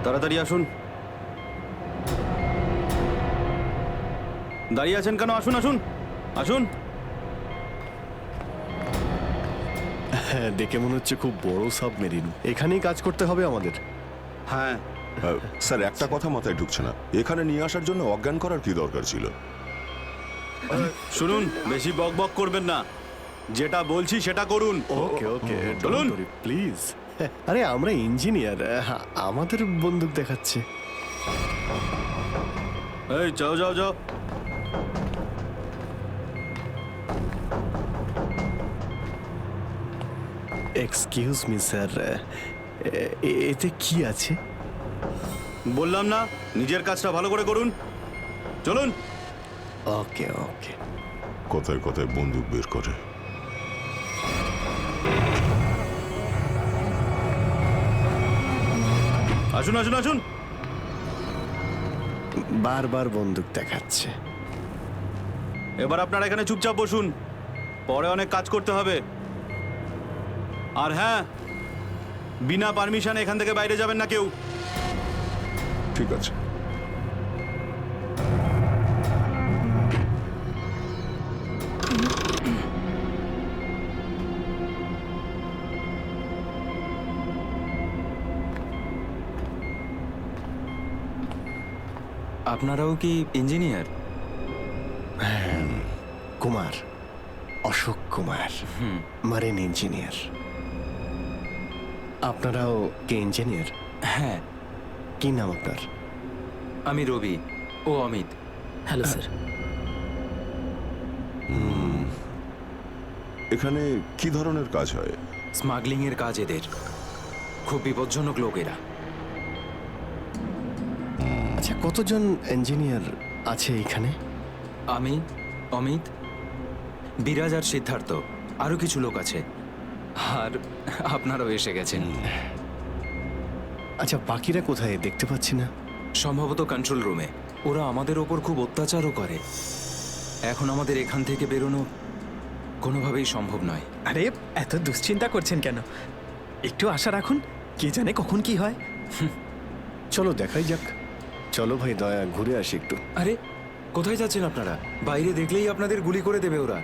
তাড়াতাড়ি আসুন। দাঁড়িয়ে আছেন কেন? আসুন আসুন আসুন। হ্যাঁ, দেখে মনে হচ্ছে খুব বড় সাবমেরিন। এখানেই কাজ করতে হবে আমাদের। হ্যাঁ স্যার, একটা কথা মাথায় ঢুকছে না, এখানে নিয়ে আসার জন্য অজ্ঞান করার কি দরকার ছিল? শুনুন, বেশি বক বক করবেন না, যেটা বলছি সেটা করুন। ওকে ওকে, চলুন প্লিজ। আরে আমরা ইঞ্জিনিয়ার, আমাদের বন্দুক দেখাচ্ছে। এই যাও যাও যাও। এক্সকিউজ মি স্যার, এতে কি আছে? বললাম না, নিজের কাজটা ভালো করে করুন। চলুন। ওকে ওকে। কথায় কথায় বন্দুক বের করে। আসুন আসুন আসুন। বারবার বন্দুক দেখাচ্ছে। এবার আপনারা এখানে চুপচাপ বসুন, পরে অনেক কাজ করতে হবে। আর হ্যাঁ, বিনা পারমিশনে এখান থেকে বাইরে যাবেন না কেউ। ঠিক আছে। আপনারাও কি engineer? Kumar, Ashok Kumar, marine engineer. আপনারাও কি ইঞ্জিনিয়ার? হ্যাঁ, কি নাম আপনার? আমি রবি, ও অমিত। Hello sir. এখানে কি ধরনের কাজ হয়? স্মাগলিং এর কাজ এদের। খুব বিপজ্জনক লোক এরা। আচ্ছা, কতজন ইঞ্জিনিয়ার আছে এখানে? আমি, অমিত, বিরাজ আর সিদ্ধার্থ, আরো কিছু লোক আছে। আর আপনারাও এসে গেছেন। আচ্ছা, বাকিরা কোথায় দেখতে পাচ্ছি না? সম্ভবত কন্ট্রোল রুমে। ওরা আমাদের ওপর খুব অত্যাচারও করে। এখন আমাদের এখান থেকে বেরোনো কোনোভাবেই সম্ভব নয়। আরে এত দুশ্চিন্তা করছেন কেন? একটু আশা রাখুন, কে জানে কখন কি হয়। চলো দেখাই যাক। চলো ভাই, দয়া ঘুরে আসি একটু। আরে কোথায় যাচ্ছেন আপনারা? বাইরে দেখলেই আপনাদের গুলি করে দেবে ওরা।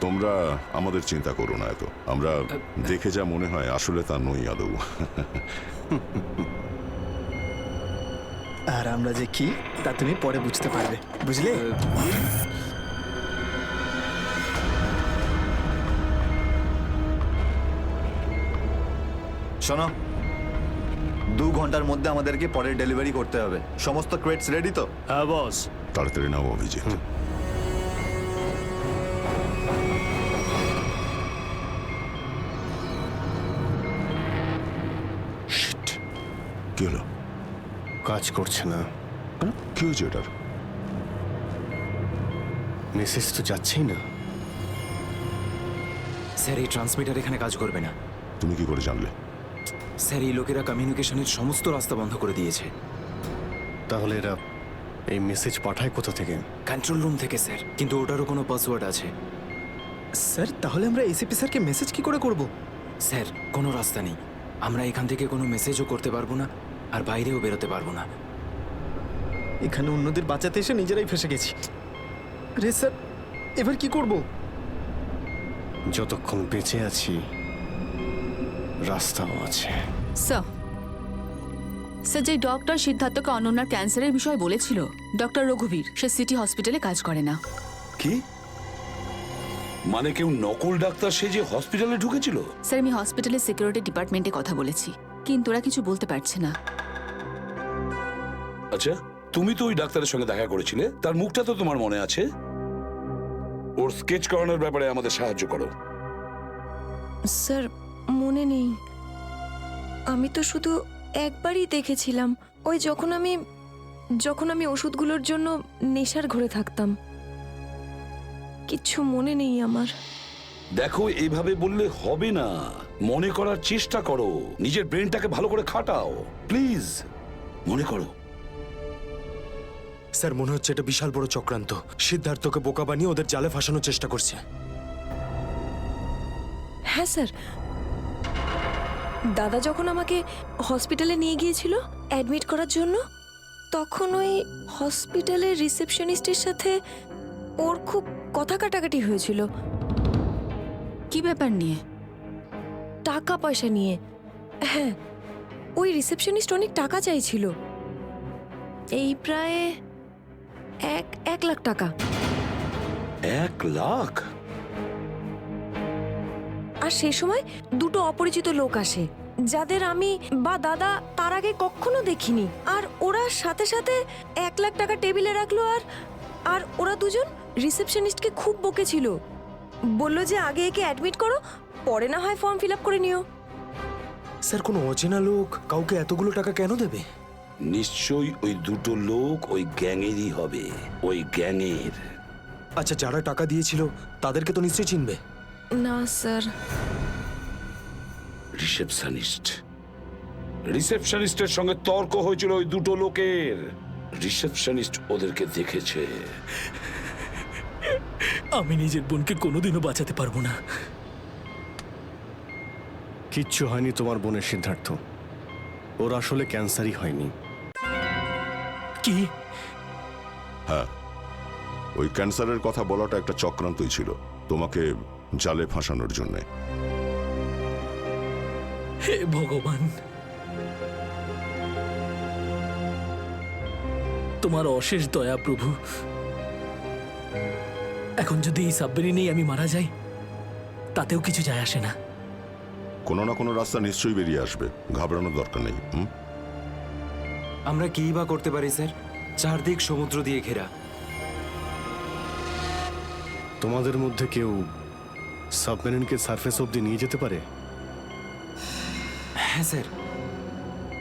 তোমরা আমাদের চিন্তা করো না এত। আমরা দেখে যা মনে হয় আসলে তা নই আদৌ। আর আমরা যে কি তা তুমি পরে বুঝতে পারবে, বুঝলে? শোনো, 2 ঘন্টার মধ্যে আমাদেরকে পরের ডেলিভারি করতে হবে। সমস্ত ক্রেটস রেডি তো? হ্যাঁ বস। তাড়াতাড়ি নাও অভিজিৎ। শিট, কি হলো? কাজ করছে না। কি হয়েছে এটার? মেসেজ তো যাচ্ছেই না। স্যার, এই ট্রান্সমিটার এখানে কাজ করবে না। তুমি কি করে জানলে? স্যার, এই লোকেরা কমিউনিকেশনের সমস্ত রাস্তা বন্ধ করে দিয়েছে। তাহলে এরা এই মেসেজ পাঠায় কোথা থেকে? কন্ট্রোল রুম থেকে স্যার, কিন্তু ওটারও কোনো পাসওয়ার্ড আছে। স্যার, তাহলে আমরা এসিপি স্যারকে মেসেজ কি করে করব? স্যার, কোনো রাস্তা নেই। আমরা এখান থেকে কোনো মেসেজও করতে পারবো না, আর বাইরেও বেরোতে পারবো না। এখানে অন্যদের বাঁচাতে এসে নিজেরাই ফেসে গেছি। আরে স্যার, এবার কি করব? যতক্ষণ বেঁচে আছি রাস্তাও আছে। স্যার, স্যার, যে ডক্টর সিদ্ধার্থকে অনন্যার ক্যান্সারের বিষয়ে বলেছিল, ডক্টর রঘুবীর, সে সিটি হসপিটালে কাজ করে না। কি মানে? কেউ নকল ডাক্তার সেজে হসপিটালে ঢুকেছিল? স্যার, আমি হসপিটালের সিকিউরিটি ডিপার্টমেন্টে কথা বলেছি, কিন্তু ওরা কিছু বলতে পারছে না। আচ্ছা, তুমি তো ওই ডাক্তারের সঙ্গে দেখা করেছিলে, তার মুখটা তো তোমার মনে আছে। ওর স্কেচ করানোর ব্যাপারে আমাদের সাহায্য করো। স্যার, মনে নেই। আমি তো শুধু একবারই দেখেছিলাম, ওই যখন আমি ওষুধগুলোর জন্য নেশার ঘরে থাকতাম। কিচ্ছু মনে নেই আমার। দেখো, এইভাবে বললে হবে না। মনে করার চেষ্টা করো, নিজের ব্রেনটাকে ভালো করে খাটাও প্লিজ। মনে করো। স্যার, মনে হচ্ছে এটা বিশাল বড় চক্রান্ত। সিদ্ধার্থকে বোকা বানিয়ে ওদের জালে ফাঁসানোর চেষ্টা করছে। হ্যাঁ স্যার, দাদা যখন আমাকে হসপিটালে নিয়ে গিয়েছিল অ্যাডমিট করার জন্য, তখন ওই হসপিটালের রিসেপশনিস্টের সাথে ওর খুব কথা কাটাকাটি হয়েছিল কি ব্যাপার নিয়ে? টাকা পয়সা নিয়ে। হ্যাঁ, ওই রিসেপশনিস্ট অনেক টাকা চাইছিল, এই প্রায় 1 লাখ টাকা। 1 লাখ? আর সেই সময় দুটো অপরিচিত লোক আসে, যাদের আমি বা দাদা তার আগে কখনো দেখিনি। আর ওরা সাথে সাথে 1 লাখ টাকা টেবিলে রাখলো। আর ওরা দুজন রিসেপশনিস্টকে খুব বকেছিল, বলল যে আগে একে অ্যাডমিট করো, পরে না হয় ফর্ম ফিল আপ করে নিও। স্যার, কোনো অচেনা লোক কাউকে এতগুলো টাকা কেন দেবে? নিশ্চয়ই ওই দুটো লোক ওই গ্যাংয়েরই হবে, ওই গ্যাংয়ের। আচ্ছা, যারা টাকা দিয়েছিল তাদেরকে তো নিশ্চয়ই চিনবে। না স্যার। রিসেপশনিস্টের সঙ্গে তর্ক হয়েছিল ওই দুটো লোকের। রিসেপশনিস্ট ওদেরকে দেখেছে। আমি নিজের বোনকে কোনোদিনও বাঁচাতে পারবো না। কিচ্ছু হয়নি তোমার বোনের সিদ্ধার্থ, ওর আসলে ক্যান্সারই হয়নি। কি? হ্যাঁ, ওই ক্যান্সারের কথা বলাটা একটা চক্রান্তই ছিল, তোমাকে জালে ফাঁসানোর জন্যে। হে ভগবান, তোমার অশেষ দয়া প্রভু। এখন যদি এই সাবমেরিনেই আমি মারা যাই, তাতেও কিছু যায় আসে না। কোনো না কোনো রাস্তা নিশ্চয়ই বেরিয়ে আসবে, ঘাবড়ানোর দরকার নেই। আমরা কি বা করতে পারি স্যার? চারদিক সমুদ্র দিয়ে ঘেরা। তোমাদের মধ্যে কেউ সাবমেরিনকে সারফেস অবধি নিয়ে যেতে পারে? হ্যাঁ স্যার,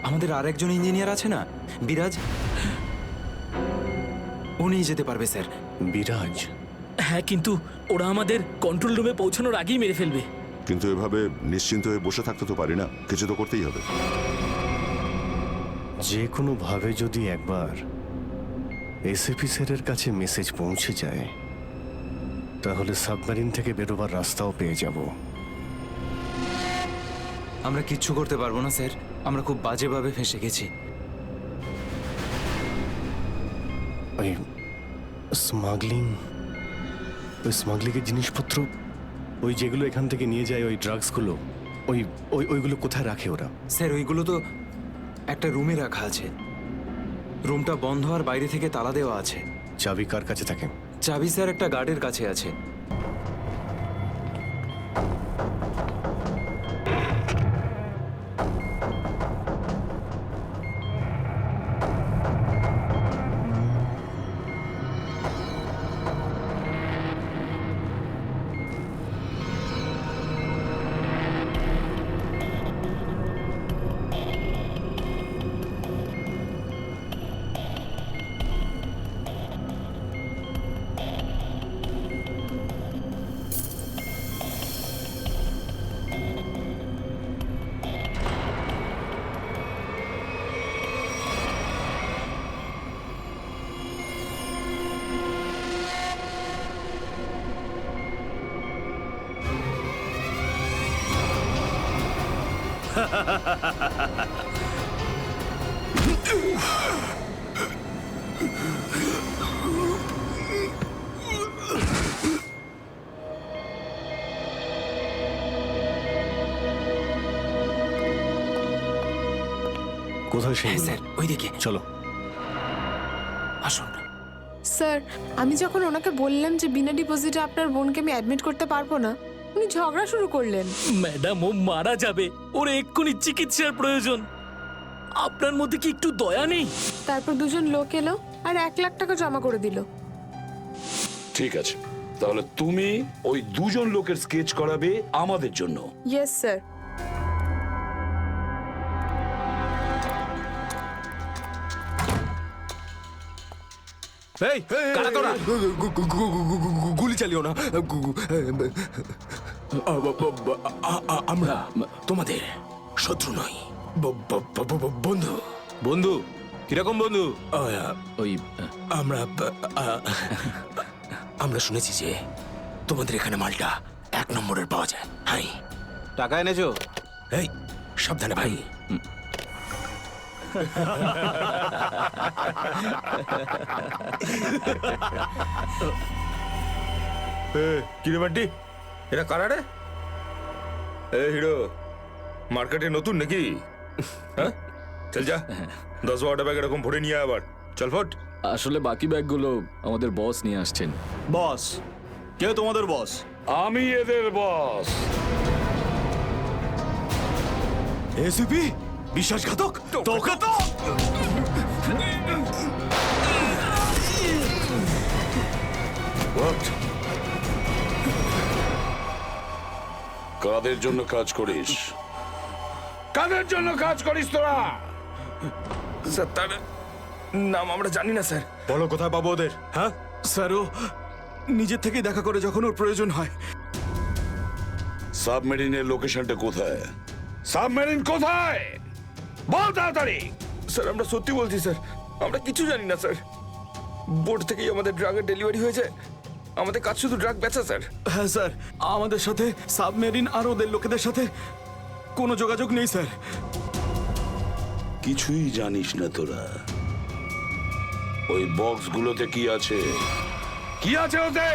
আমাদের আরেকজন ইঞ্জিনিয়ার আছে না, বিরাজ, ও নিয়ে যেতে পারবে স্যার। বিরাজ? হ্যাঁ, কিন্তু ওরা আমাদের কন্ট্রোল রুমে পৌঁছানোর আগেই মেরে ফেলবে। কিন্তু এভাবে নিশ্চিন্ত হয়ে বসে থাকতে তো পারি না, কিছু তো করতেই হবে। যে কোনোভাবে যদি একবার এসএপি স্যারের কাছে মেসেজ পৌঁছে যায়, তাহলে সাবমেরিন থেকে বেরোবার রাস্তাও পেয়ে যাব। আমরা কিচ্ছু করতে পারবো না স্যার, আমরা খুব বাজেভাবে ফেঁসে গেছি। ওই স্মাগলিং, ওই স্মাগলিংয়ের জিনিসপত্র, ওই যেগুলো এখান থেকে নিয়ে যায়, ওই ড্রাগসগুলো, ওইগুলো কোথায় রাখে ওরা? স্যার, ওইগুলো তো একটা রুমে রাখা আছে। রুমটা বন্ধ আর বাইরে থেকে তালা দেওয়া আছে। চাবি কার কাছে থাকে? চাবি স্যার একটা গার্ডের কাছে আছে। কোথায় সেই? স্যার ওইদিকে চলো। আসুন। স্যার, আমি যখন ওনাকে বললাম যে বিনা ডিপোজিটে আপনার বোনকে আমি অ্যাডমিট করতে পারবো না, উনি ঝগড়া শুরু করলেন। ম্যাডাম, ও মারা যাবে, ওর এক্ষুনি চিকিৎসার প্রয়োজন। আপনার মধ্যে কি একটু দয়া নেই? তারপর দুজন লোক এলো আর 1 লাখ টাকা জমা করে দিল। ঠিক আছে, তাহলে তুমি ওই দুজন লোকের স্কেচ করাবে আমাদের জন্য। Yes sir. এই, কারা তোরা? গুলি চালিও না। আমরা তোমাদের শত্রু নই, বন্ধু। বন্ধু? কিরকম বন্ধু? ওই আমরা শুনেছি যে তোমাদের এখানে মালটা 1 নম্বরের পাওয়া যায়। হাই, টাকা এনেছো? এই সাবধানে ভাই। কিরে বান্টি, এরা কারা রে? এ হিরো, মার্কেটে নতুন নাকি? হ্যাঁ, চল যা 10-12টা ব্যাগ এরকম ভরে নিয়ে আবার চল ফট। আসলে বাকি ব্যাগগুলো আমাদের বস নিয়ে আসছেন। বস? কে তোমাদের বস? আমি এদের বস। এসিপি বিশ্বাসঘাতক, তোকে তো What? কাদের জন্য কাজ করিস? কাদের জন্য কাজ করিস তোরা? স্যার, তার নাম আমরা জানি না স্যার। বলো কোথায় পাবো ওদের? হ্যাঁ স্যার, ও নিজের থেকেই দেখা করে যখন ওর প্রয়োজন হয়। সাবমেরিনের লোকেশনটা কোথায়? সাবমেরিন কোথায়? বল তাড়াতাড়ি। স্যার, আমরা সত্যি বলছি স্যার, আমরা কিছু জানি না স্যার। বোট থেকেই আমাদের ড্রাগের ডেলিভারি হয়েছে। আমাদের কাজ শুধু ড্রাগ বেচা স্যার। হ্যাঁ স্যার, আমাদের সাথে সাবমেরিন আর ওদের লোকেদের সাথে কোনো যোগাযোগ নেই স্যার। কিছুই জানিস না তোরা। ওই বক্সগুলোতে কি আছে? কি আছে ওতে?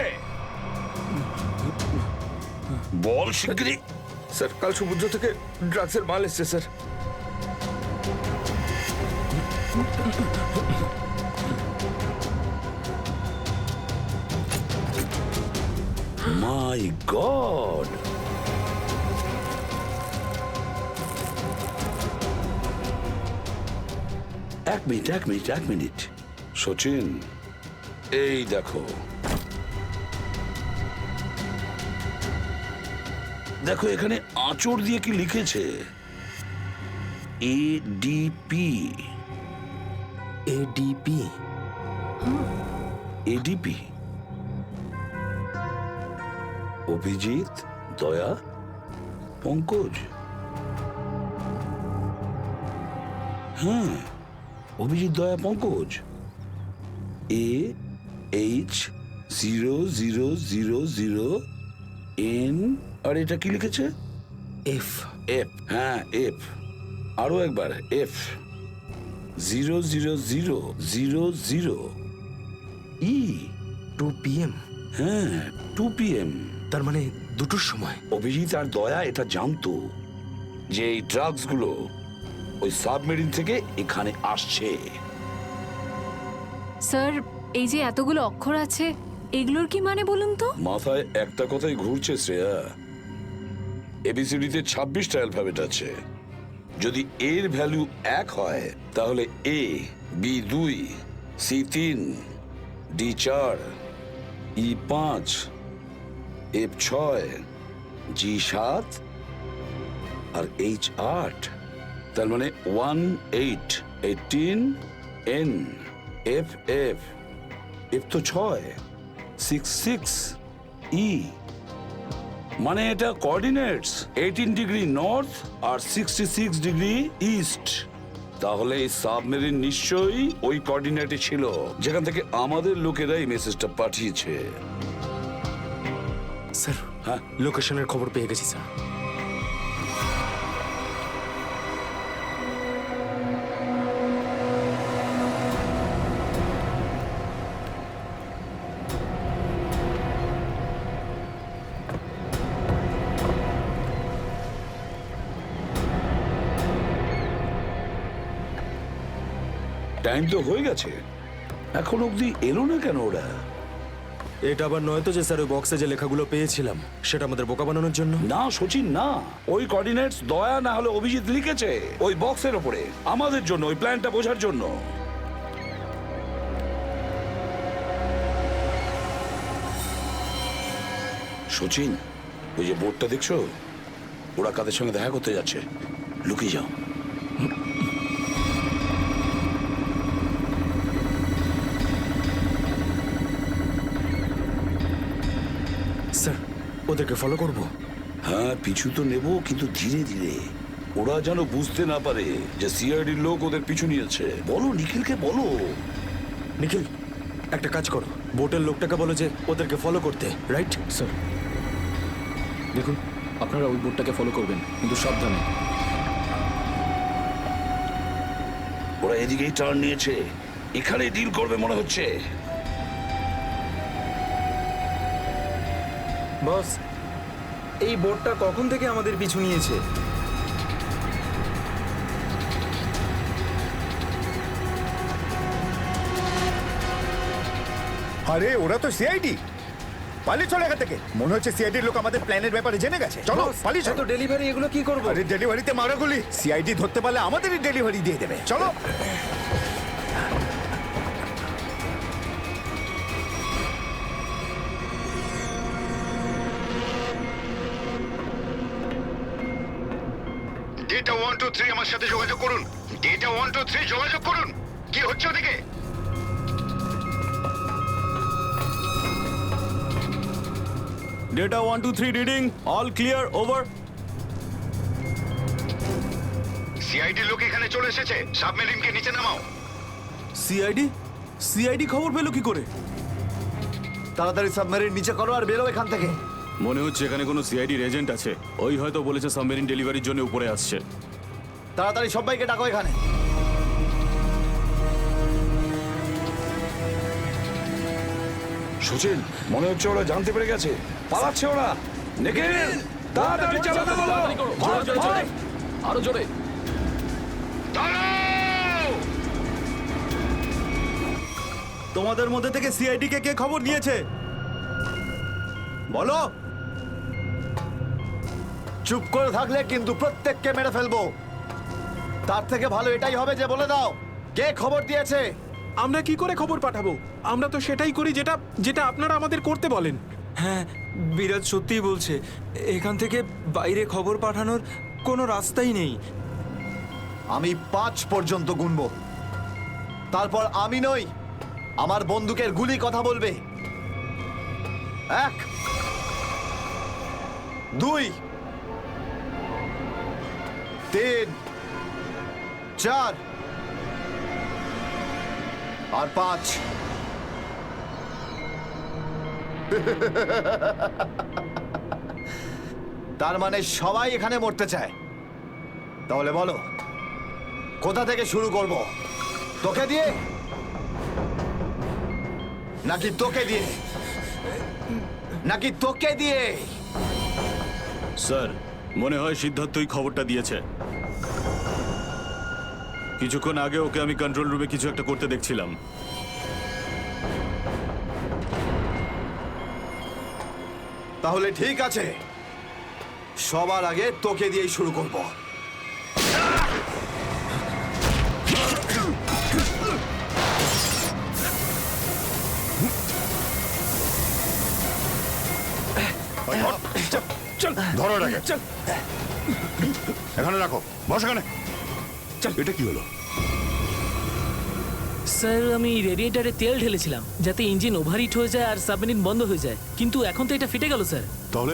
বল শিগগিরই। স্যার, কাল সমুদ্র থেকে ড্রাগসের মাল এসছে স্যার। মাই গড! এক মিনিট সচিন, এই দেখো দেখো এখানে আঁচড় দিয়ে কি লিখেছে? এডিপি। এডিপি? এডিপি অভিজিৎ, দয়া, পঙ্কজ। হ্যাঁ, অভিজিৎ, দয়া, পঙ্কজ। AH0000N। আর এটা কি লিখেছে? এফ। এফ, হ্যাঁ এফ। আরো একবার এফ। 00000E। 2 PM? হ্যাঁ, 2 PM। তার মানে 2টোর সময়। অভিজিৎ আর দয়া এটা জানতো যে এই ড্রাগসগুলো ওই সাবমেরিন থেকে এখানে আসছে। স্যার, এই যে এতগুলো অক্ষর আছে, এগুলোর কি মানে বলুন তো? মাথায় একটা কথাই ঘুরছে শ্রেয়া। এবিসিডিতে 26টা অ্যালফাবেট আছে। যদি এর ভ্যালু 1 হয় তাহলে A, B 2, C 3, D 4, E 5, F 6, G 7 R H 8। তার মানে 1 8 18 N F F F তো 6 6 6 E। মানে এটা কোঅর্ডিনেটস 18 ডিগ্রি নর্থ আর 66 ডিগ্রি ইস্ট। তাহলে এই সাবমেরিন নিশ্চয়ই ওই কোঅর্ডিনেটে ছিল যেখান থেকে আমাদের লোকেরা এই মেসেজটা পাঠিয়েছে। স্যার, হ্যাঁ, লোকেশনের খবর পেয়ে গেছি স্যার। টাইম তো হয়ে গেছে, এখন অবধি এলো না কেন ওরা? এটা আবার নয় তো যে স্যার ওই বক্সে যে লেখাগুলো পেয়েছিলাম সেটা আমাদের বোকা বানানোর জন্য? না সচিন, না। ওই কোঅর্ডিনেটস দয়া না হলে অভিজিৎ লিখেছে ওই বক্সের ওপরে আমাদের জন্য, ওই প্ল্যানটা বোঝার জন্য। সচিন, ওই যে বোর্ডটা দেখছো, ওরা কাদের সঙ্গে দেখা করতে যাচ্ছে। লুকিয়ে যাও। স্যার, ওদেরকে ফলো করব? হ্যাঁ, পিছু তো নেব, কিন্তু ধীরে ধীরে। ওরা যেন বুঝতে না পারে যে সিআইডির লোক ওদের পিছু নিয়েছে। বলো নিখিলকে, বলো। নিখিল, একটা কাজ করো, বোটের লোকটাকে বলো যে ওদেরকে ফলো করতে। রাইট স্যার, দেখুন আপনারা ওই বোটটাকে ফলো করবেন, কিন্তু সাবধানে। ওরা এদিকেই টার্ন নিয়েছে, এখানে ডিল করবে মনে হচ্ছে। বস, এই বোটটা কখন থেকে আমাদের পিছু নিয়েছে? আরে ওরা তো সিআইডি, পালিয়ে চলে এখান থেকে। মনে হচ্ছে সিআইডির লোক আমাদের প্ল্যানের ব্যাপারে জেনে গেছে। চলো পালিয়ে চলো। ডেলিভারি এগুলো কি করবো? আরে ডেলিভারিতে মারাগুলি, সিআইডি ধরতে পারলে আমাদেরই ডেলিভারি দিয়ে দেবে। চলো। ডেটা 123 আমার সাথে যোগাযোগ করুন। ডেটা 123 যোগাযোগ করুন। কি হচ্ছে ওদিকে? Data 123 reading, all clear, over. CID লোক এখানে চলে এসেছে, সাবমেরিনকে নিচে নামাও। সিআইডি খবর পেলো কি করে? তাড়াতাড়ি সাবমেরিন নিচে করো আর বেরো এখান থেকে। মনে হচ্ছে এখানে কোনো সিআইডির এজেন্ট আছে, ওই হয়তো বলেছে সাবমেরিন ডেলিভারির জন্য উপরে আসছে। তাড়াতাড়ি সবাইকে ডাকো এখানে। সুচিল, মনে হচ্ছে ওরা জানতে পেরে গেছে, পালাচ্ছে ওরা। নিখিল, তাড়াতাড়ি চালাতে বলো। আরো জোরে। তোমাদের মধ্যে থেকে সিআইডি কে খবর নিয়েছে বলো। চুপ করে থাকলে কিন্তু প্রত্যেককে মেরে ফেলবো। তার থেকে ভালো এটাই হবে যে বলে দাও কে খবর দিয়েছে। আমরা কি করে খবর পাঠাবো? আমরা তো সেটাই করি যেটা যেটা আপনারা আমাদের করতে বলেন। হ্যাঁ, বিরাজ সত্যিই বলছে, এখান থেকে বাইরে খবর পাঠানোর কোনো রাস্তাই নেই। আমি 5 পর্যন্ত গুনবো, তারপর আমি নই, আমার বন্দুকের গুলি কথা বলবে। 1 2 3 4 আর 5। তার মানে সবাই এখানে মরতে চায়। তাহলে বলো কোথা থেকে শুরু করব? তোকে দিয়ে নাকি তোকে দিয়ে? নাকি তোকে দিয়ে? স্যার, মনে হয় সিদ্ধার্থই খবরটা দিয়েছে। কিছুক্ষণ আগে ওকে আমি কন্ট্রোল রুমে কিছু একটা করতে দেখছিলাম। তাহলে ঠিক আছে, সবার আগে তোকে দিয়েই শুরু করব। ধরো এটাকে, এখানে রাখো, বস এখানে। এটা কি হলো? স্যার, আমি রেডিয়েটারে তেল ঢেলেছিলাম যাতে ইঞ্জিন ওভারহিট হয়ে যায় আর সাবমেরিন বন্ধ হয়ে যায়, কিন্তু এখন তো এটা ফেটে গেল স্যার। তাহলে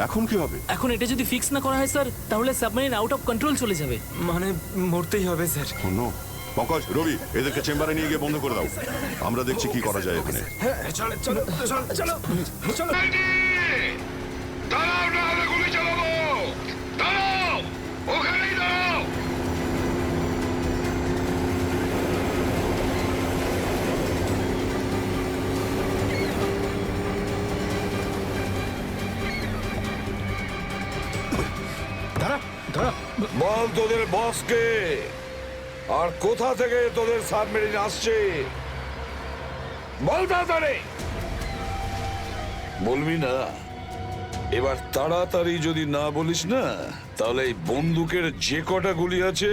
এখন কি হবে? এখন এটা যদি ফিক্স না করা হয় স্যার, তাহলে সাবমেরিন আউট অফ কন্ট্রোল চলে যাবে। মানে মরতেই হবে স্যার। নো, পঙ্কজ, রবি, এদেরকে চেম্বারে নিয়ে গিয়ে বন্ধ করে দাও। আমরা দেখছি কি করা যায় এখানে। চলো চলো চলো চলো চলো। দাঁড়াও, না হলে গুলি চালাবো। দাঁড়াও, ওখানেই দাঁড়াও। বল তোদের বসকে, আর কোথা থেকে তোদের সাবমেরিন আসছে বল তাড়াতাড়ি। বলবি না? এবার তাড়াতাড়ি যদি না বলিস না, তাহলে এই বন্দুকের যে কটা গুলি আছে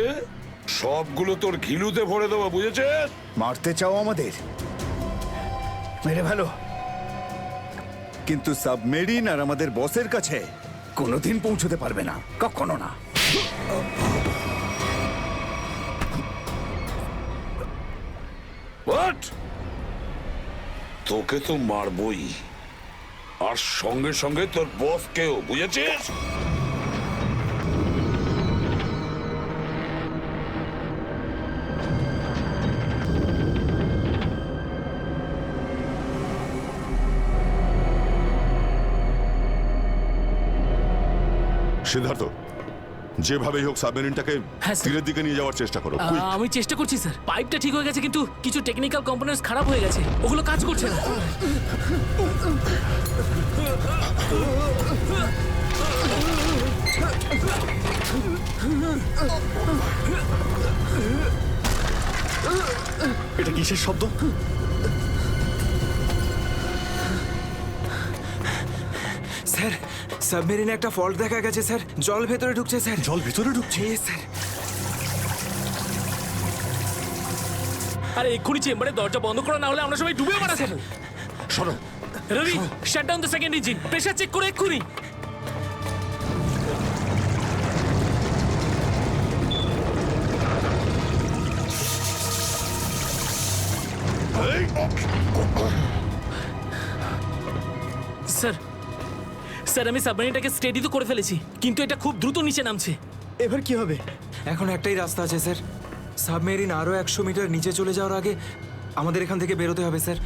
সবগুলো তোর ঘিলুতে ভরে দেবো, বুঝেছিস? মারতে চাও আমাদের? মেরে ভালো, কিন্তু সাবমেরিন আর আমাদের বসের কাছে কোনোদিন পৌঁছতে পারবে না, কখনো না। হোয়াট? তোকে তো মারবই, আর সঙ্গে সঙ্গে তোর বসকেও, বুঝেছিস? সিদ্ধার্থ, যেভাবেই হোক সাবমেরিনটাকে হ্যাঁ, স্যার। তীরের দিকে নিয়ে যাওয়ার চেষ্টা করো quick! আমি চেষ্টা করছি স্যার। পাইপটা ঠিক হয়ে গেছে কিন্তু কিছু টেকনিক্যাল কম্পোনেন্টস খারাপ হয়ে গেছে, ওগুলো কাজ করছে না। এটা কিসের শব্দ? স্যার সাবমেরিনে একটা ফল্ট দেখা গেছে স্যার, জল ভেতরে ঢুকছে স্যার। জল ভিতরে ঢুকছে? স্যার। আরে এক্ষুনি চেম্বারে দরজা বন্ধ করা না হলে আমরা সবাই ডুবে মারা স্যার। সরো Ravi, shut down the second engine, pressure check করে এক্ষুনি। স্যার স্যার আমি সাবমেরিনটাকে স্টেডি তো করে ফেলেছি, কিন্তু এটা খুব দ্রুত নিচে নামছে। এবার কি হবে? এখন একটাই রাস্তা আছে স্যার, সাবমেরিন আরো 100 মিটার নিচে চলে যাওয়ার আগে আমাদের এখান থেকে বেরোতে হবে স্যার।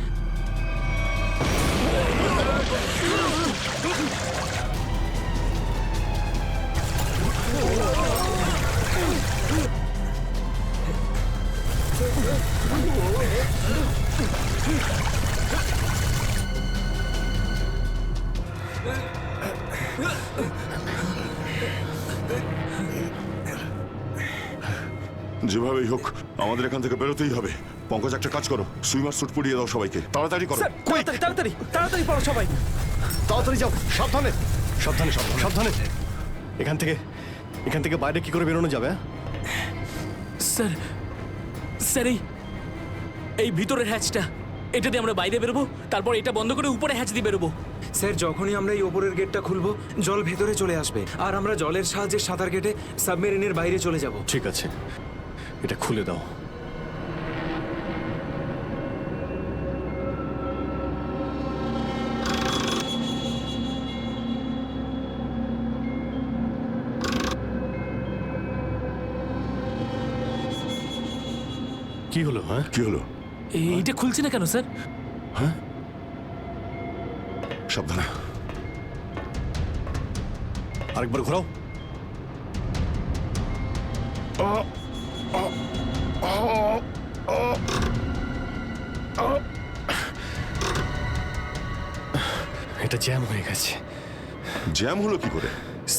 যেভাবেই হোক আমাদের এখান থেকে বেরোতেই হবে। পঙ্কজ, একটা কাজ করো, সুইমার স্যুট পরিয়ে দাও সবাইকে, তাড়াতাড়ি করো। স্যার তাড়াতাড়ি তাড়াতাড়ি তাড়াতাড়ি পড়ো সবাই, তাড়াতাড়ি যাও, সাবধানে সাবধানে সাবধানে সাবধানে। এখান থেকে বাইরে কি করে বেরোনো যাবে? স্যার স্যার এই ভিতরের হ্যাচটা, এটা দিয়ে আমরা বাইরে বেরোবো, তারপর এটা বন্ধ করে উপরে হ্যাচ দিয়ে বেরোবো। স্যার যখনই আমরা এই ওপরের গেটটা খুলবো জল ভেতরে চলে আসবে, আর আমরা জলের সাহায্যে সাঁতার কেটে সাবমেরিনের বাইরে চলে যাব। ঠিক আছে, এটা খুলে দাও। কি হলো? হ্যাঁ কি হলো? এইটা খুলছে না কেন স্যার? হ্যাঁ সাবধানে। আরেকবার ঘোরাও। এটা জ্যাম হয়ে গেছে। জ্যাম হলো কি করে?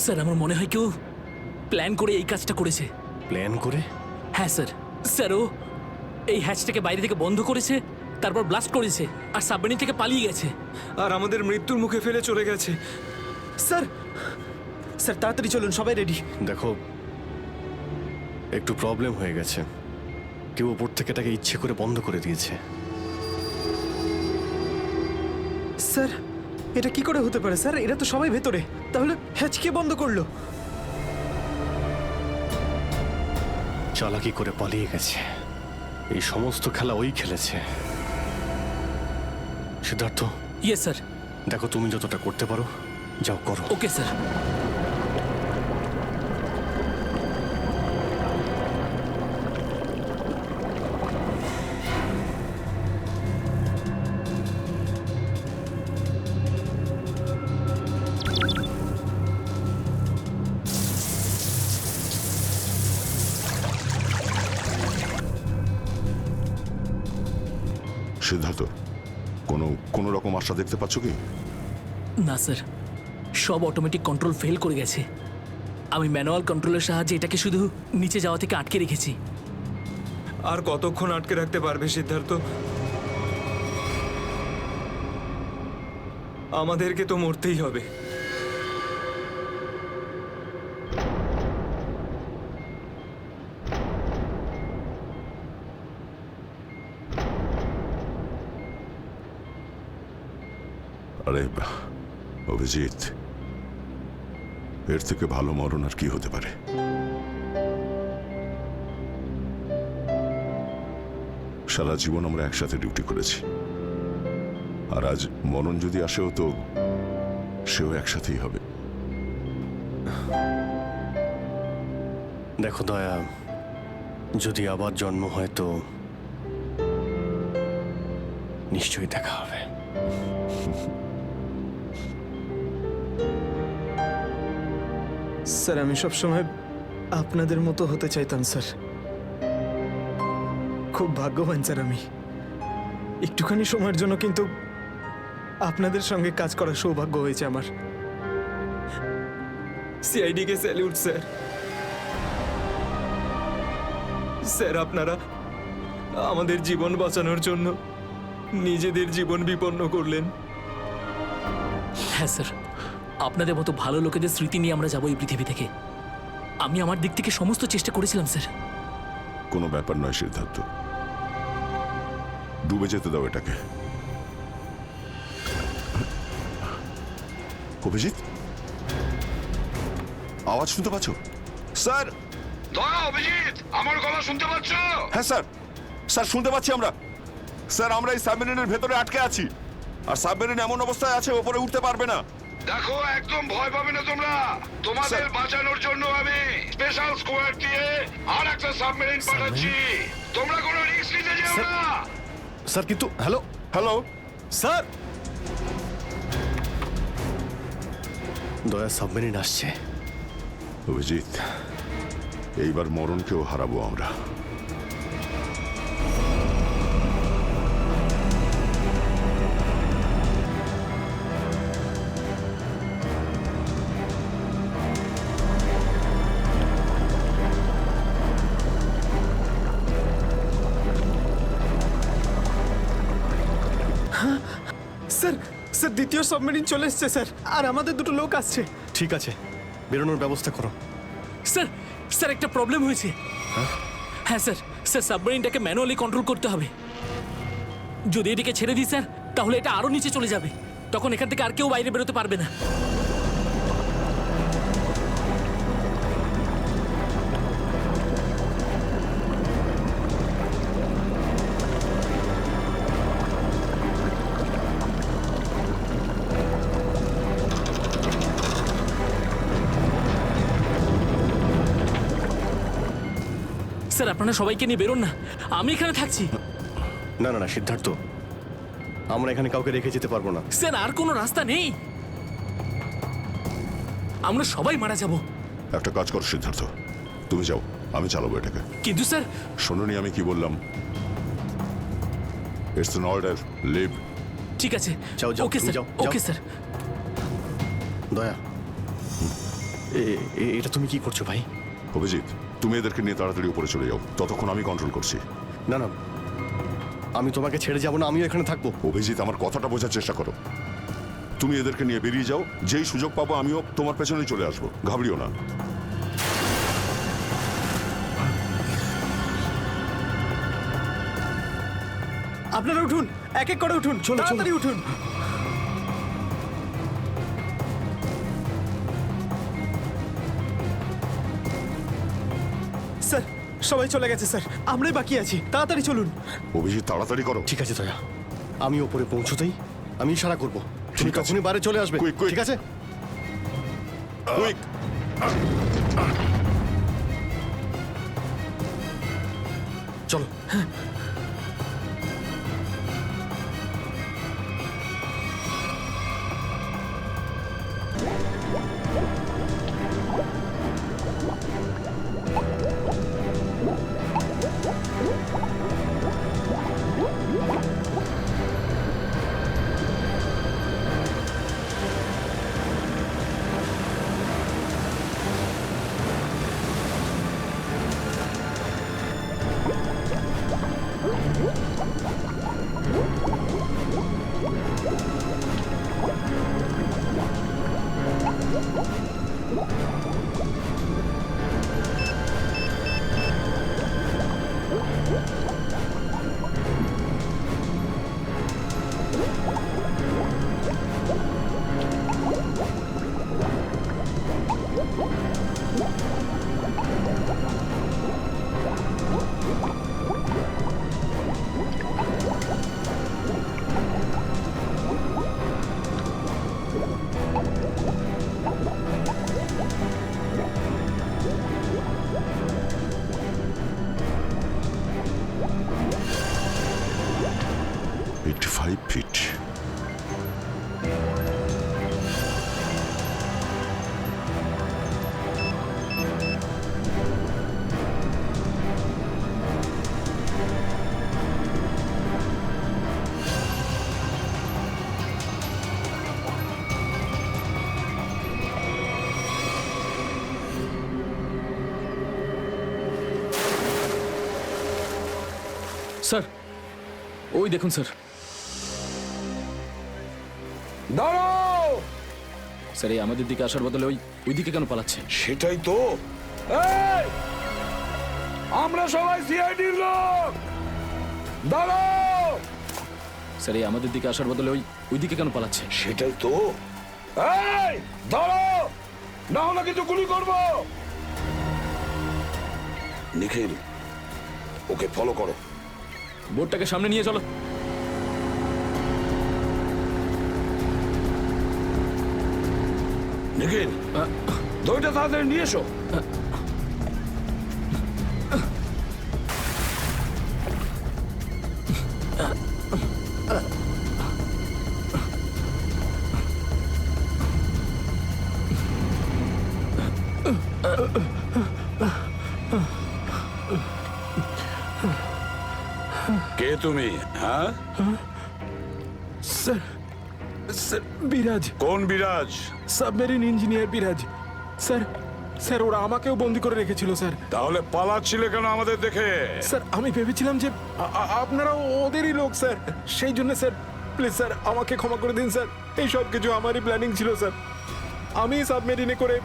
স্যার আমার মনে হয় কেউ প্ল্যান করে এই কাজটা করেছে। প্ল্যান করে? হ্যাঁ স্যার। স্যার ও এই হ্যাচটাকে বাইরে থেকে বন্ধ করেছে, তারপর ব্লাস্ট করেছে আর সাবমেরিন থেকে পালিয়ে গেছে, আর আমাদের মৃত্যুর মুখে ফেলে চলে গেছে। স্যার স্যার তাড়াতাড়ি চলুন, সবাই রেডি। দেখো, একটু প্রবলেম হয়ে গেছে। কেউ ওপর থেকে এটাকে ইচ্ছে করে বন্ধ করে দিয়েছে। স্যার এটা কি করে হতে পারে স্যার? এরা তো সবাই ভেতরে, তাহলে হ্যাচ কে বন্ধ করলো? চালাকি করে পালিয়ে গেছে। এই সমস্ত খেলা ওই খেলেছে। সিদ্ধার্থ। Yes sir. দেখো তুমি যতটা করতে পারো যাও করো। Okay sir. সিদ্ধার্থ, কোনো রকম আশা দেখতে পাচ্ছ কি? না স্যার, সব অটোমেটিক কন্ট্রোল ফেল করে গেছে। আমি ম্যানুয়াল কন্ট্রোলের সাহায্যে এটাকে শুধু নিচে যাওয়া থেকে আটকে রেখেছি। আর কতক্ষণ আটকে রাখতে পারবে সিদ্ধার্থ? আমাদেরকে তো মরতেই হবে। আরে অভিজিৎ, এর থেকে ভালো মরণ আর কি হতে পারে? সারা জীবন আমরা একসাথে ডিউটি করেছি, আর আজ মরণ যদি আসেও তো সেও একসাথেই হবে। দেখো দয়া, যদি আবার জন্ম হয় তো নিশ্চয়ই দেখা হবে। স্যার আমি সবসময় আপনাদের মতো হতে চাইতাম স্যার। খুব ভাগ্যবান স্যার আমি। একটুখানি সময়ের জন্য কিন্তু আপনাদের সঙ্গে কাজ করার সৌভাগ্য হয়েছে আমার। সিআইডি কে স্যালিউট স্যার। স্যার আপনারা আমাদের জীবন বাঁচানোর জন্য নিজেদের জীবন বিপন্ন করলেন। হ্যাঁ স্যার, আপনাদের মতো ভালো লোকেদের স্মৃতি নিয়ে আমরা যাবো এই পৃথিবী থেকে। আমি আমার দিক থেকে সমস্ত চেষ্টা করেছিলাম স্যার। কোনো ব্যাপার নয় সিদ্ধার্থ, ডুবে যেতে দাও এটাকে। অভিজিৎ, আওয়াজ শুনতে পাচ্ছ? স্যার! দয়া, অভিজিৎ, আমার গলা শুনতে পাচ্ছ? হ্যাঁ স্যার, স্যার শুনতে পাচ্ছি আমরা। স্যার আমরা এই সাবমেরিনের ভেতরে আটকে আছি, আর সাবমেরিন এমন অবস্থায় আছে ওপরে উঠতে পারবে না। দেখো, একদম ভয় পাবে না তোমরা। তোমাদের বাঁচানোর জন্য আমি স্পেশাল স্কোয়াড দিয়ে আর একটা সাবমেরিন পাঠাচ্ছি। তোমরা কোনো রিস্ক নিতে যেও না। স্যার কিন্তু হ্যালো হ্যালো স্যার, দয়া সাবমেরিন আসছে। অভিজিৎ, এইবার মরণকেও হারাবো আমরা। স্যার, স্যার দ্বিতীয় সাবমেরিন চলে এসছে স্যার, আর আমাদের দুটো লোক আসছে। ঠিক আছে, বেরোনোর ব্যবস্থা করো। স্যার, স্যার একটা প্রবলেম হয়েছে। হ্যাঁ স্যার, স্যার সাবমেরিনটাকে ম্যানুয়ালি কন্ট্রোল করতে হবে। যদি এটিকে ছেড়ে দিই স্যার, তাহলে এটা আরো নিচে চলে যাবে। তখন এখান থেকে আর কেউ বাইরে বেরোতে পারবে না। স্যার আপনারা সবাইকে নিয়ে বেরোন না, আমি এখানে থাকছি। না না না সিদ্ধার্থ, আমরা এখানে কাউকে রেখে যেতে পারবো না। স্যার আর কোনো রাস্তা নেই, আমরা সবাই মারা যাব। একটা কাজ করো সিদ্ধার্থ, তুমি যাও, আমি চালাবো এটাকে। কিন্তু স্যার, শোনোনি আমি কি বললাম? It's an order, leave. ঠিক আছে, যাও যাও, ওকে তুমি স্যার, যাও, ওকে যাও। স্যার। দয়া, এটা তুমি কি করছো ভাই? অভিজিৎ, তুমি এদেরকে নিয়ে তাড়াতাড়ি উপরে চলে যাও, ততক্ষণ আমি কন্ট্রোল করছি। না না, আমি তোমাকে ছেড়ে যাবো না, আমিও এখানে থাকবো। অভিজিৎ, আমার কথাটা বোঝার চেষ্টা করো। তুমি এদেরকে নিয়ে বেরিয়ে যাও, যেই সুযোগ পাবো আমিও তোমার পেছনেই চলে আসবো, ঘাবড়িও না। আপনারা উঠুন, এক এক করে উঠুন, তাড়াতাড়ি উঠুন। স্যার সবাই চলে গেছে স্যার, আমরাই বাকি আছি, তাড়াতাড়ি চলুন। অভিজিৎ তাড়াতাড়ি করো। ঠিক আছে দয়া, আমি ওপরে পৌঁছতেই আমি ইশারা করবো, তুমি ঠিক আছে। তখনই বাইরে চলে আসবে। Quick, quick. ঠিক আছে? কুইক! চলো। স্যার ওই দেখুন স্যার। দাঁড়াও! স্যার এই আমাদের দিকে আসার বদলে ওই দিকে কেন পালাচ্ছে? সেটাই তো। এই! আমরা সবাই সিআইডির লোক। দাঁড়াও! স্যার এই আমাদের দিকে আসার বদলে ওই দিকে কেন পালাচ্ছে? সেটাই তো। এই! দাঁড়াও! না হলে কিন্তু গুলি করবো। নিখিল, ওকে ফলো করো। বোর্ডটাকে সামনে নিয়ে চলো। নিখিল, দইটা তাড়াতাড়ি নিয়ে এসো। কে তুমি? হ্যাঁ স্যার, স্যার বিরাজ। কোন বিরাজ? সাবমেরিন ইঞ্জিনিয়ার বিরাজ। স্যার, স্যার ওরা আমাকেও বন্দি করে রেখেছিল স্যার। তাহলে পালাচ্ছিলে কেন আমাদের দেখে? স্যার আমি ভেবেছিলাম যে আপনারা ওদেরই লোক স্যার, সেই জন্য স্যার প্লিজ স্যার আমাকে ক্ষমা করে দিন স্যার। এই সব কিছু আমারই প্ল্যানিং ছিল স্যার। আমি সাবমেরিনে করে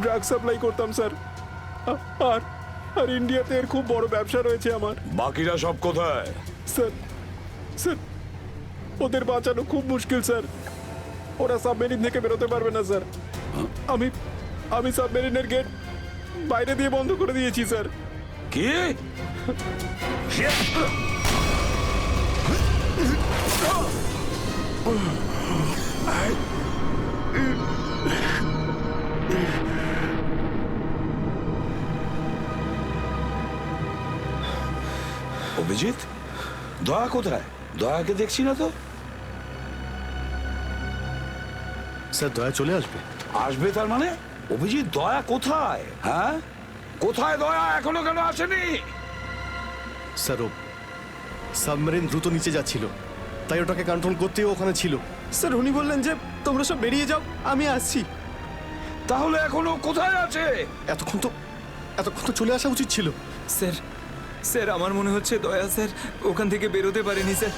ড্রাগ সাপ্লাই করতাম স্যার। আর আর ইন্ডিয়াতে এর খুব বড় ব্যবসা রয়েছে আমার। বাকিরা সব কোথায়? স্যার, স্যার ওদের বাঁচানো খুব মুশকিল স্যার। ওরা সাবমেরিন থেকে বেরোতে পারবে না স্যার। আমি সাবমেরিনের গেট বাইরে দিয়ে বন্ধ করে দিয়েছি স্যার। কি? অভিজিৎ, দয়া কোথায়? দয়াকে দেখছি না তো। স্যার দয়া চলে আসবে। আসবে তার মানে? অভিজিৎ, দয়া কোথায়? হ্যাঁ, কোথায় দয়া? এখনো কেন আসেনি? স্যার ও সাবমেরিন দ্রুত নিচে যাচ্ছিল, তাই ওটাকে কন্ট্রোল করতেই ওখানে ছিল। স্যার উনি বললেন যে তোমরা সব বেরিয়ে যাও, আমি আসছি। তাহলে এখনো কোথায় আছে? এতক্ষণ তো চলে আসা উচিত ছিল। স্যার, স্যার আমার মনে হচ্ছে দয়া স্যার ওখান থেকে বেরোতে পারেনি স্যার।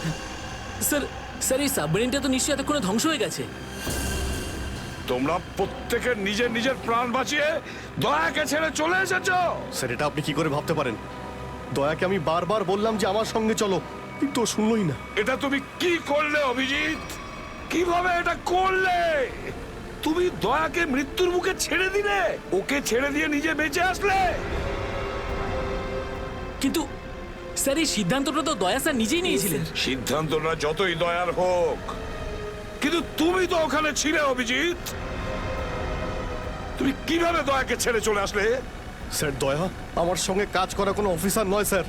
স্যার, স্যার এই সাবমেরিনটা তো নিশ্চয়ই এতক্ষণে ধ্বংস হয়ে গেছে। তোমরা প্রত্যেকের নিজের নিজের প্রাণ বাঁচিয়ে দয়াকে ছেড়ে চলে এসেছো। স্যার এটা আপনি কি করে ভাবতে পারেন? দয়াকে আমি বারবার বললাম যে আমার সঙ্গে চলো, কিন্তু ও শুনলই না। এটা তুমি কি করলে অভিজিৎ? কিভাবে এটা করলে? তুমি দয়াকে মৃত্যুর মুখে ছেড়ে দিলে, ওকে ছেড়ে দিয়ে নিজে বেঁচে আসলে। কিন্তু স্যার এই সিদ্ধান্তটা তো দয়া স্যার নিজেই নিয়েছিলেন। সিদ্ধান্তটা যতই দয়ার হোক, কিন্তু তুমি তো ওখানে ছিলে অভিজিৎ। তুমি কিভাবে দয়াকে ছেড়ে চলে আসলে? স্যার দয়া আমার সঙ্গে কাজ করা কোনো অফিসার নয় স্যার।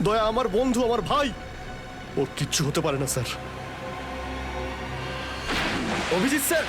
দয়া আমার বন্ধু, আমার ভাই। ওর কিচ্ছু হতে পারে না স্যার। অভিজিৎ স্যার,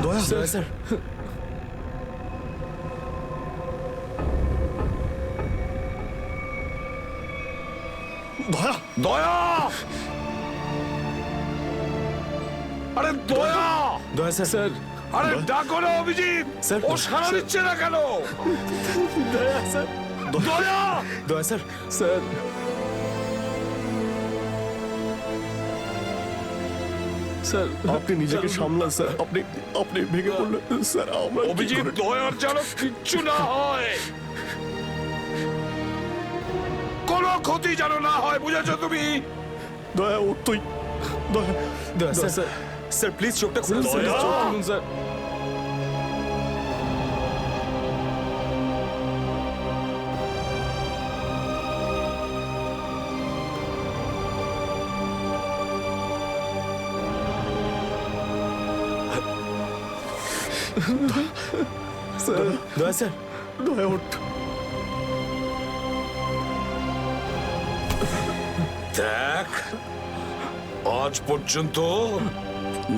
দয়া স্যার দয়া দয়া আরে দয়া দয়া স্যার আরে ডাকো না অভিজিৎ স্যার, ও সারা দিচ্ছে না কেন? দয়া স্যার দয়া দয়া স্যার স্যার স্যার আপনি নিজেকে সামলান স্যার। আপনি আপনি ভেঙে পড়লেন স্যার। আমরা কি অভিজিৎ করে- দয়ার যেন কিচ্ছু না হয়, কোনো ক্ষতি যেন না হয়, বুঝেছো তুমি? দয়া ও তুই দয়া দয়া স্যার স্যার স্যার প্লিজ চোখটা খুলুন স্যার দয়া! চোখ খুলুন স্যার স্যার দয়া স্যার দয়া ওঠ। দেখ, আজ পর্যন্ত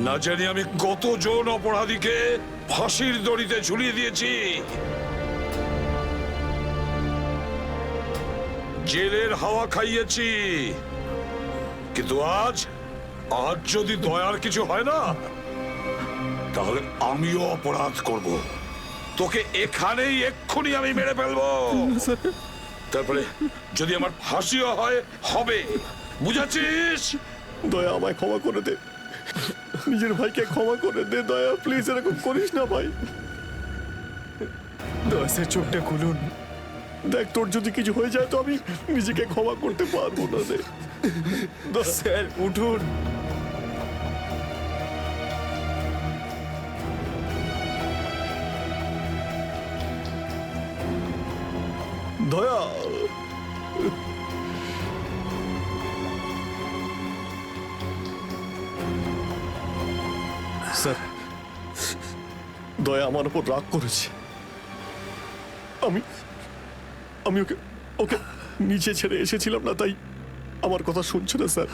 না জানি আমি কতজন অপরাধীকে ফাঁসির দড়িতে ঝুলিয়ে দিয়েছি, জেলের হাওয়া খাইয়েছি, কিন্তু আজ যদি দয়ার কিছু হয় না, তাহলে আমিও অপরাধ করব। তোকে এখানেই এক্ষুনি আমি মেরে ফেলবো। তারপরে যদি আমার ফাঁসিও হয়, হবে, বুঝেছিস? দয়া আমায় ক্ষমা করে দে, নিজের ভাইকে ক্ষমা করে দে দয়া, প্লিজ এরকম করিস না ভাই। দয়া স্যার চোখটা খুলুন। দেখ তোর যদি কিছু হয়ে যায় তো আমি নিজেকে ক্ষমা করতে পারবো না রে। স্যার উঠুন। দয়া স্যার, দয়া আমার উপর রাগ করেছে। আমি আমি ওকে ওকে নিচে ছেড়ে এসেছিলাম না, তাই আমার কথা শুনছে না স্যার।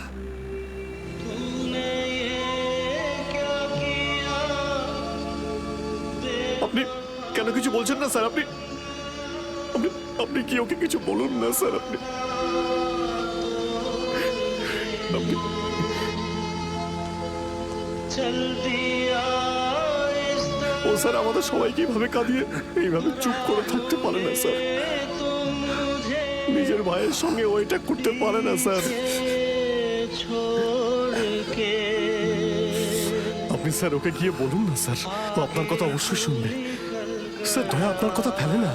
আপনি কেন কিছু বলছেন না স্যার? আপনি আপনি আপনি কি ওকে কিছু বলুন না স্যার। আপনি আপনি ও স্যার আমাদের সবাইকে এইভাবে কাঁদিয়ে এইভাবে চুপ করে থাকতে পারে না স্যার। নিজের ভাইয়ের সঙ্গে ওইটা করতে পারে না স্যার। আপনি স্যার ওকে গিয়ে বলুন না স্যার, ও আপনার কথা অবশ্যই শুনবে স্যার। দয়া আপনার কথা ফেলে না,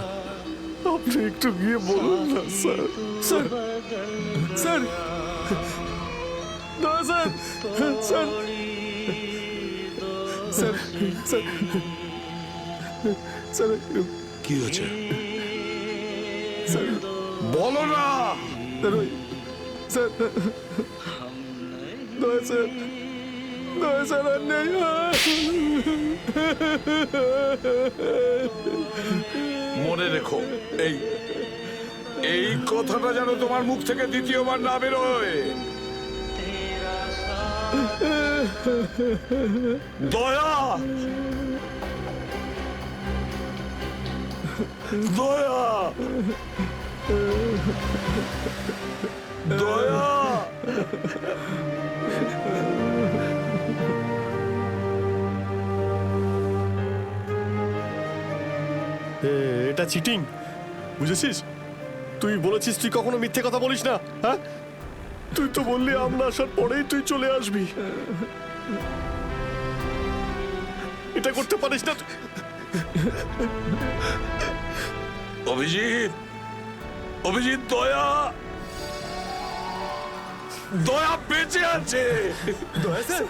আপনি একটু গিয়ে বলুন না স্যার। স্যার স্যার দয়া sir sir sir sir sir কি হয়েছে স্যার বলো না। স্যার দয়া স্যার দয়া স্যার আর নেই। মনে রেখো, এই এই কথাটা যেন তোমার মুখ থেকে দ্বিতীয়বার না বেরোয়। দয়া দয়া দয়া এটা চিটিং, বুঝেছিস? তুই বলেছিস তুই কখনো মিথ্যে কথা বলিস না। হ্যাঁ, তুই তো বললি আমরা আসার পরেই তুই চলে আসবি। এটা করতে পারিস না। অভিজিৎ, অভিজিৎ, দয়া দয়া বেঁচে আছে। দয়া স্যার